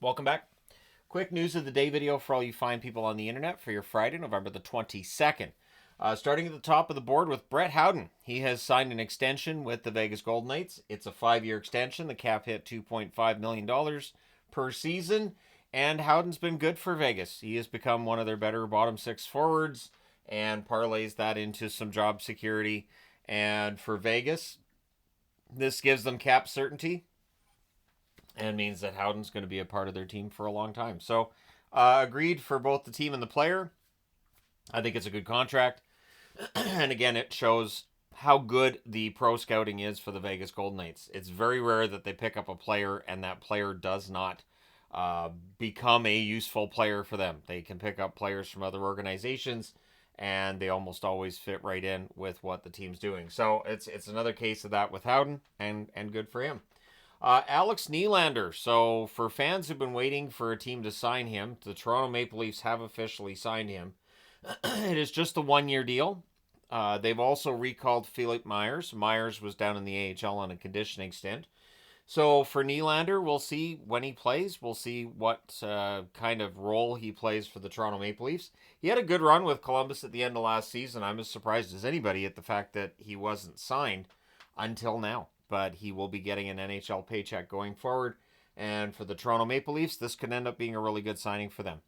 Welcome back. Quick news of the day video for all you fine people on the internet for your Friday, November the 22nd. Starting at the top of the board with Brett Howden. He has signed an extension with the Vegas Golden Knights. It's a 5-year extension. The cap hit $2.5 million per season. And Howden's been good for Vegas. He has become one of their better bottom six forwards and parlays that into some job security. And for Vegas, this gives them cap certainty and means that Howden's going to be a part of their team for a long time. So, agreed for both the team and the player. I think it's a good contract. And again, it shows how good the pro scouting is for the Vegas Golden Knights. It's very rare that they pick up a player and that player does not become a useful player for them. They can pick up players from other organizations and they almost always fit right in with what the team's doing. So it's another case of that with Howden, and good for him. Alex Nylander. So, for fans who've been waiting for a team to sign him, the Toronto Maple Leafs have officially signed him. It is just a 1-year deal. They've also recalled Philip Myers. Myers was down in the AHL on a conditioning stint. So, for Nylander, we'll see when he plays. We'll see what kind of role he plays for the Toronto Maple Leafs. He had a good run with Columbus at the end of last season. I'm as surprised as anybody at the fact that he wasn't signed until now. But he will be getting an NHL paycheck going forward. And for the Toronto Maple Leafs, this could end up being a really good signing for them.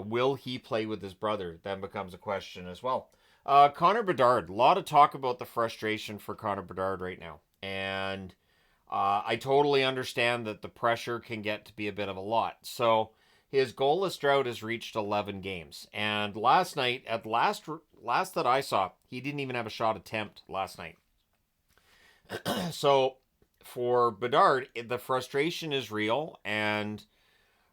Will he play with his brother? Then becomes a question as well. Connor Bedard. A lot of talk about the frustration for Connor Bedard right now. And I totally understand that the pressure can get to be a bit of a lot. So his goalless drought has reached 11 games. And last night, at last that I saw, he didn't even have a shot attempt last night. So for Bedard, the frustration is real, and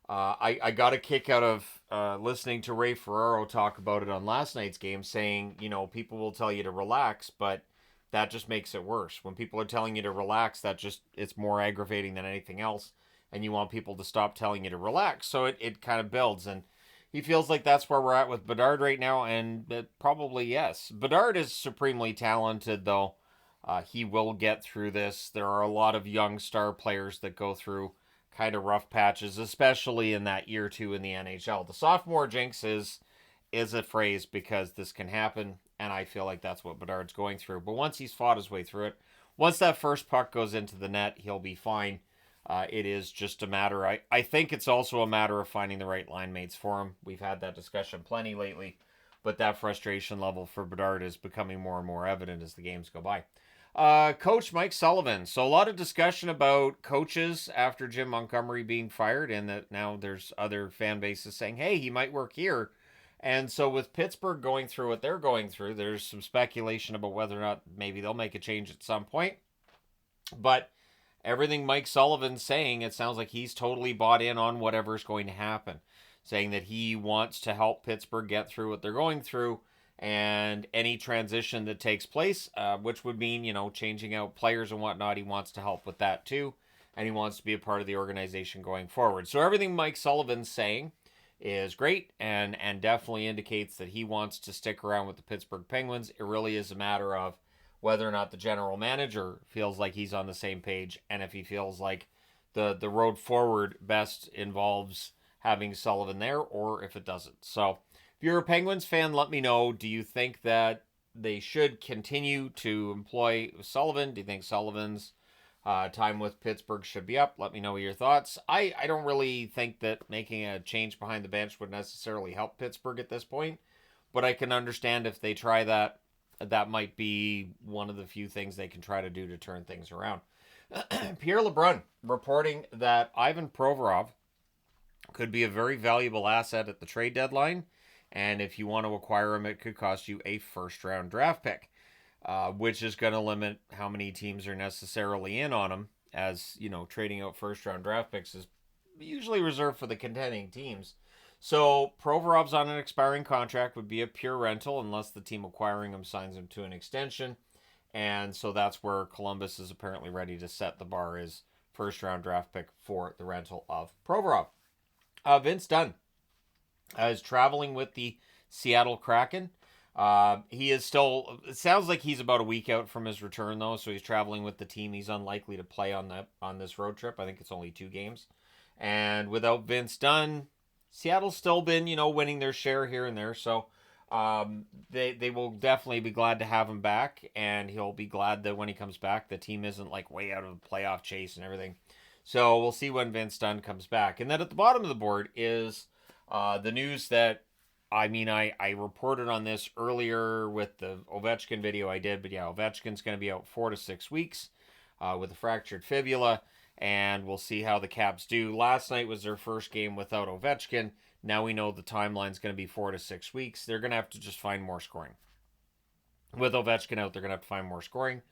I got a kick out of listening to Ray Ferraro talk about it on last night's game, saying, people will tell you to relax, but that just makes it worse. When people are telling you to relax, it's more aggravating than anything else, and you want people to stop telling you to relax, so it kind of builds, and he feels like that's where we're at with Bedard right now, and probably yes. Bedard is supremely talented, though. He will get through this. There are a lot of young star players that go through kind of rough patches, especially in that year two in the NHL. The sophomore jinx is a phrase because this can happen, and I feel like that's what Bedard's going through. But once he's fought his way through it, once that first puck goes into the net, he'll be fine. It is just a matter. I think it's also a matter of finding the right line mates for him. We've had that discussion plenty lately, but that frustration level for Bedard is becoming more and more evident as the games go by. Coach Mike Sullivan. So a lot of discussion about coaches after Jim Montgomery being fired, and that now there's other fan bases saying, hey, he might work here. And so with Pittsburgh going through what they're going through, there's some speculation about whether or not maybe they'll make a change at some point. But everything Mike Sullivan's saying, it sounds like he's totally bought in on whatever's going to happen, saying that he wants to help Pittsburgh get through what they're going through, and any transition that takes place, which would mean, changing out players and whatnot, he wants to help with that too, and he wants to be a part of the organization going forward. So everything Mike Sullivan's saying is great, and definitely indicates that he wants to stick around with the Pittsburgh Penguins. It really is a matter of whether or not the general manager feels like he's on the same page, and if he feels like the road forward best involves having Sullivan there, or if it doesn't. So if you're a Penguins fan, let me know. Do you think that they should continue to employ Sullivan? Do you think Sullivan's time with Pittsburgh should be up? Let me know your thoughts. I don't really think that making a change behind the bench would necessarily help Pittsburgh at this point, but I can understand if they try that. That might be one of the few things they can try to do to turn things around. Pierre LeBrun reporting that Ivan Provorov could be a very valuable asset at the trade deadline. And if you want to acquire him, it could cost you a first-round draft pick, which is going to limit how many teams are necessarily in on him, as, trading out first-round draft picks is usually reserved for the contending teams. So Provorov's on an expiring contract, would be a pure rental unless the team acquiring him signs him to an extension. And so that's where Columbus is apparently ready to set the bar as first-round draft pick for the rental of Provorov. Vince Dunn is traveling with the Seattle Kraken. He is still, it sounds like he's about a week out from his return, though, so he's traveling with the team. He's unlikely to play on this road trip. I think it's only 2 games. And without Vince Dunn, Seattle's still been, winning their share here and there. So they will definitely be glad to have him back, and he'll be glad that when he comes back, the team isn't like way out of the playoff chase and everything. So we'll see when Vince Dunn comes back. And then at the bottom of the board is the news that I reported on this earlier with the Ovechkin video I did, but yeah, Ovechkin's going to be out 4 to 6 weeks with a fractured fibula, and we'll see how the Caps do. Last night was their first game without Ovechkin. Now we know the timeline's going to be 4 to 6 weeks. They're going to have to just find more scoring. With Ovechkin out, they're going to have to find more scoring.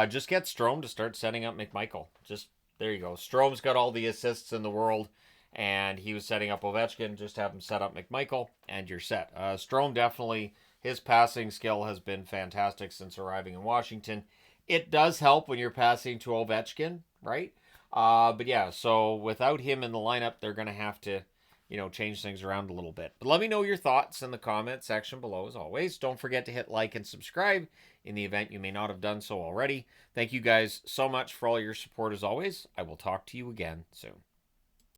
Just get Strome to start setting up McMichael. Just there you go. Strome's got all the assists in the world, and he was setting up Ovechkin. Just have him set up McMichael, and you're set. Strome definitely, his passing skill has been fantastic since arriving in Washington. It does help when you're passing to Ovechkin, right? But yeah, so without him in the lineup, they're going to have to, change things around a little bit. But let me know your thoughts in the comment section below as always. Don't forget to hit like and subscribe in the event you may not have done so already. Thank you guys so much for all your support as always. I will talk to you again soon.